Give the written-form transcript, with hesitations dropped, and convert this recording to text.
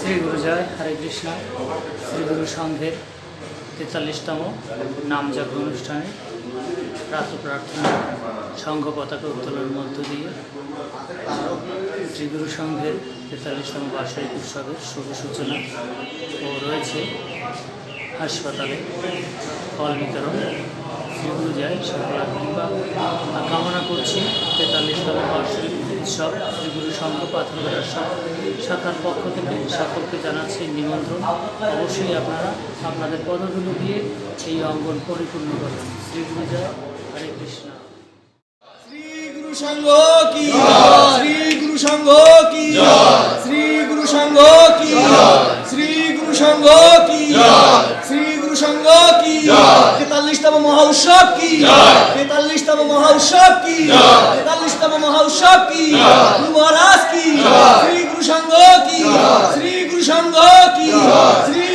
শ্রী গুরু জয় হরে কৃষ্ণ। শ্রী গুরু সংঘের 43তম নামযজ্ঞ অনুষ্ঠানে প্রাতঃ প্রার্থনা সংঘ পতাকা উত্তোলনের মধ্য দিয়ে শ্রী গুরু সংঘের 43তম বার্ষিক উৎসবের শুভ সূচনা ও রয়েছে হাসপাতালে ফল বিতরণ। শ্রী গুরু জয় সকল কৃপা কামনা করছি। 43তম বার্ষিক উৎসব শ্রী গুরু সংঘ পাথরঘাটা শাখার পক্ষ থেকে সকলকে জানাচ্ছি নিমন্ত্রণ। অবশ্যই আপনারা আপনাদের পদধূলি দিয়ে এই অঙ্গন পরিপূর্ণ করবেন। শ্রী গুরু জয় হরে কৃষ্ণ। শ্রী গুরু সংঘ কি শ্রী গুরু সংঘ কি শ্রী গুরু সংঘ কি শ্রী গুরু সংঘ কি শ্রী গুরু সংঘ কি 43তম মহা উৎসব কি 43তম মহা উৎসব কি 43তম মহা উৎসব কি গুরু মহারাজ কি শ্রী গুরু সংঘ কি শ্রী গুরু সংঘ কি শ্রী